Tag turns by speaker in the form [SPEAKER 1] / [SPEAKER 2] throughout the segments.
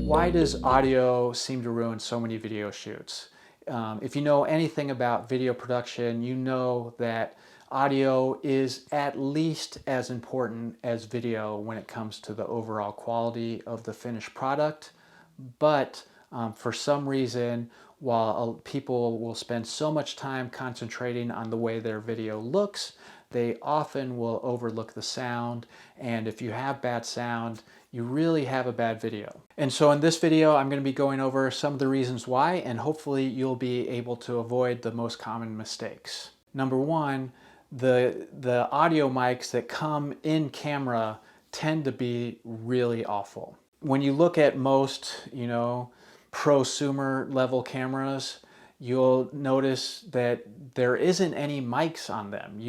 [SPEAKER 1] Why does audio seem to ruin so many video shoots? If you know anything about video production, you know that audio is at least as important as video when it comes to the overall quality of the finished product. But for some reason, while people will spend so much time concentrating on the way their video looks, they often will overlook the sound. And if you have bad sound, you really have a bad video. And so in this video, I'm going to be going over some of the reasons why, and hopefully you'll be able to avoid the most common mistakes. Number one, the audio mics that come in camera tend to be really awful. When you look at most, prosumer level cameras, you'll notice that there isn't any mics on them.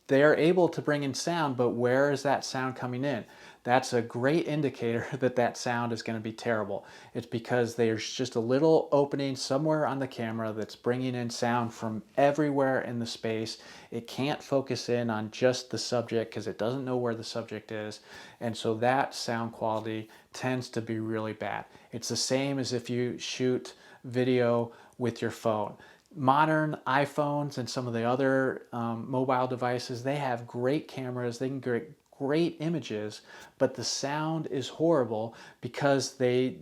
[SPEAKER 1] They're able to bring in sound, but where is that sound coming in? That's a great indicator that that sound is going to be terrible. It's because there's just a little opening somewhere on the camera that's bringing in sound from everywhere in the space. It can't focus in on just the subject because it doesn't know where the subject is. And so that sound quality tends to be really bad. It's the same as if you shoot video with your phone. Modern iPhones and some of the other mobile devices, they have great cameras, they can get great images, but the sound is horrible because they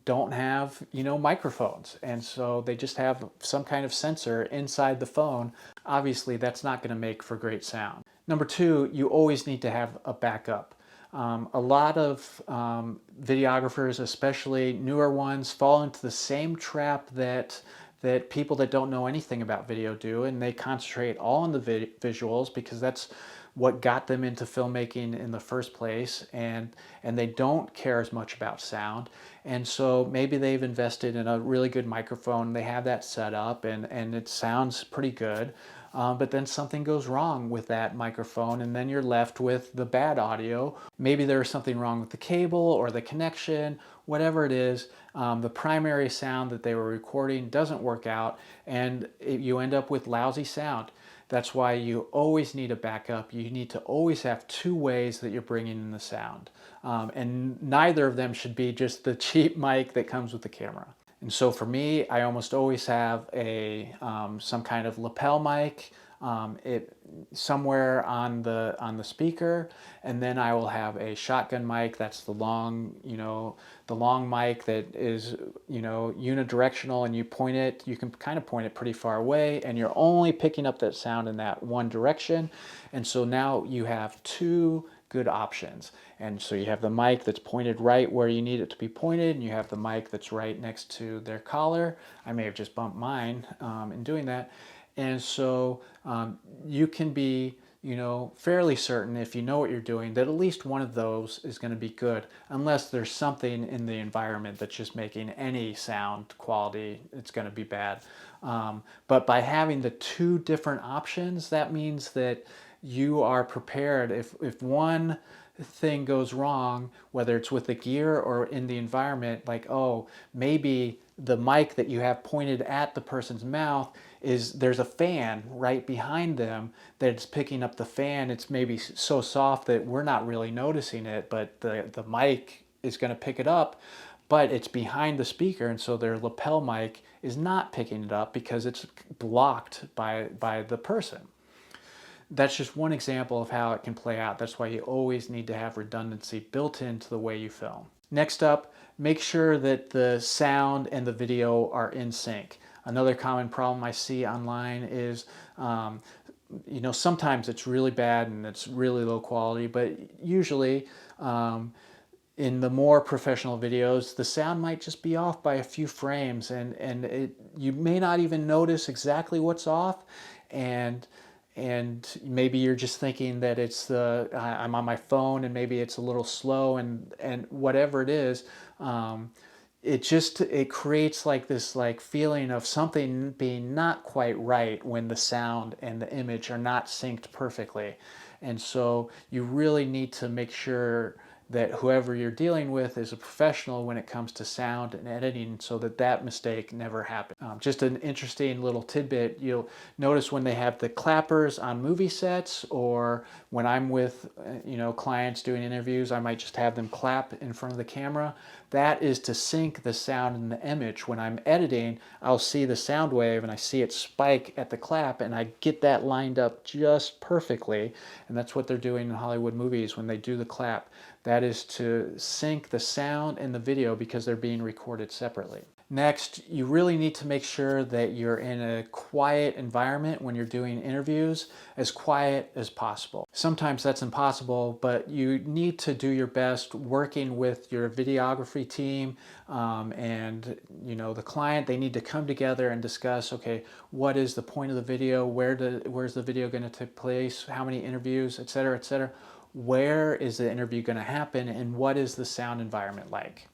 [SPEAKER 1] don't have, microphones. And so they just have some kind of sensor inside the phone. Obviously, that's not going to make for great sound. Number two, you always need to have a backup. A lot of videographers, especially newer ones, fall into the same trap that people that don't know anything about video do, and they concentrate all on the visuals because that's what got them into filmmaking in the first place, and they don't care as much about sound. And so maybe they've invested in a really good microphone, they have that set up, and it sounds pretty good. But then something goes wrong with that microphone, and then you're left with the bad audio. Maybe there's something wrong with the cable or the connection, whatever it is. The primary sound that they were recording doesn't work out, and you end up with lousy sound. That's why you always need a backup. You need to always have two ways that you're bringing in the sound. And neither of them should be just the cheap mic that comes with the camera. And so for me, I almost always have some kind of lapel mic somewhere on the speaker, and then I will have a shotgun mic. That's the long mic that is unidirectional, and you can kind of point it pretty far away, and you're only picking up that sound in that one direction. And so now you have two good options. And so you have the mic that's pointed right where you need it to be pointed, and you have the mic that's right next to their collar. I may have just bumped mine in doing that. And so you can be fairly certain, if you know what you're doing, that at least one of those is going to be good, unless there's something in the environment that's just making any sound quality, it's going to be bad. But by having the two different options, that means that you are prepared. If one thing goes wrong, whether it's with the gear or in the environment, like, oh, maybe the mic that you have pointed at the person's mouth there's a fan right behind them that's picking up the fan. It's maybe so soft that we're not really noticing it, but the mic is going to pick it up, but it's behind the speaker, and so their lapel mic is not picking it up because it's blocked by the person. That's just one example of how it can play out. That's why you always need to have redundancy built into the way you film. Next up, make sure that the sound and the video are in sync. Another common problem I see online is, sometimes it's really bad and it's really low quality, but usually in the more professional videos, the sound might just be off by a few frames, and you may not even notice exactly what's off, and maybe you're just thinking that I'm on my phone and maybe it's a little slow, and whatever it is, it creates like this feeling of something being not quite right when the sound and the image are not synced perfectly. And so you really need to make sure that whoever you're dealing with is a professional when it comes to sound and editing, so that that mistake never happens. Just an interesting little tidbit, you'll notice when they have the clappers on movie sets, or when I'm with clients doing interviews, I might just have them clap in front of the camera. That is to sync the sound and the image. When I'm editing, I'll see the sound wave and I see it spike at the clap, and I get that lined up just perfectly. And that's what they're doing in Hollywood movies when they do the clap. That is to sync the sound and the video because they're being recorded separately. Next, you really need to make sure that you're in a quiet environment when you're doing interviews, as quiet as possible. Sometimes that's impossible, but you need to do your best working with your videography team and the client. They need to come together and discuss, okay, what is the point of the video? Where's the video going to take place? How many interviews, et cetera, et cetera. Where is the interview going to happen, and what is the sound environment like?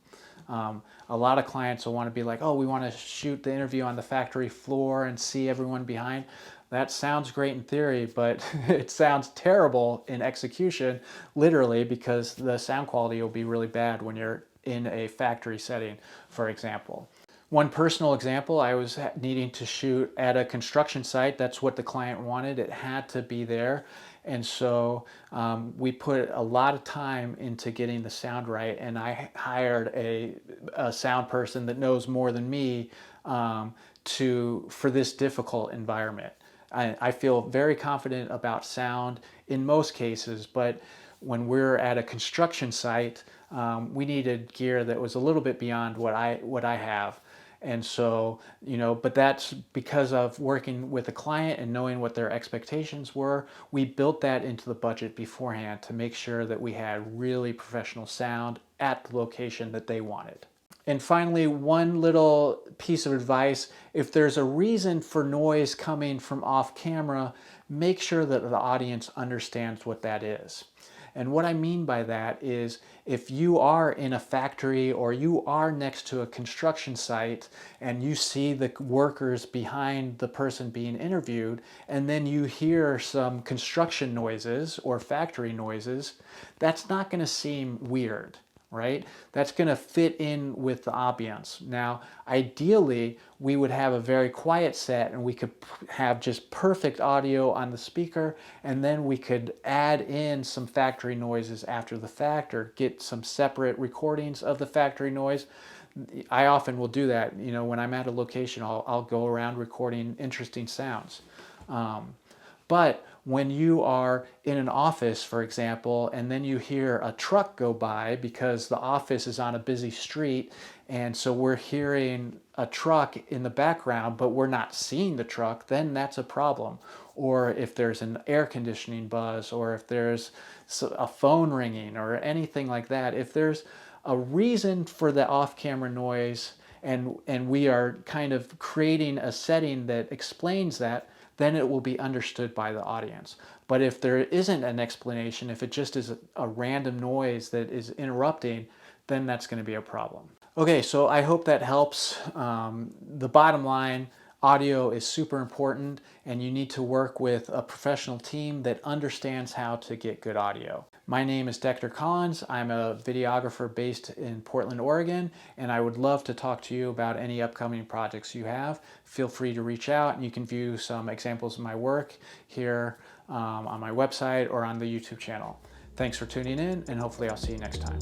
[SPEAKER 1] A lot of clients will want to be like, oh, we want to shoot the interview on the factory floor and see everyone behind. That sounds great in theory, but it sounds terrible in execution, literally, because the sound quality will be really bad when you're in a factory setting, for example. One personal example, I was needing to shoot at a construction site. That's what the client wanted. It had to be there. And so we put a lot of time into getting the sound right, and I hired a sound person that knows more than me for this difficult environment. I feel very confident about sound in most cases, but when we're at a construction site, we needed gear that was a little bit beyond what I have. And so, but that's because of working with a client and knowing what their expectations were. We built that into the budget beforehand to make sure that we had really professional sound at the location that they wanted. And finally, one little piece of advice: if there's a reason for noise coming from off camera, make sure that the audience understands what that is. And what I mean by that is, if you are in a factory or you are next to a construction site and you see the workers behind the person being interviewed, and then you hear some construction noises or factory noises, that's not going to seem weird, right? That's going to fit in with the ambience. Now, ideally, we would have a very quiet set and we could have just perfect audio on the speaker, and then we could add in some factory noises after the fact, or get some separate recordings of the factory noise. I often will do that. When I'm at a location, I'll go around recording interesting sounds. But when you are in an office, for example, and then you hear a truck go by because the office is on a busy street, and so we're hearing a truck in the background, but we're not seeing the truck, then that's a problem. Or if there's an air conditioning buzz, or if there's a phone ringing or anything like that, if there's a reason for the off-camera noise and we are kind of creating a setting that explains that, then it will be understood by the audience. But if there isn't an explanation, if it just is a random noise that is interrupting, then that's going to be a problem. Okay, so I hope that helps. The bottom line, audio is super important, and you need to work with a professional team that understands how to get good audio. My name is Dexter Collins. I'm a videographer based in Portland, Oregon, and I would love to talk to you about any upcoming projects you have. Feel free to reach out, and you can view some examples of my work here on my website or on the YouTube channel. Thanks for tuning in, and hopefully I'll see you next time.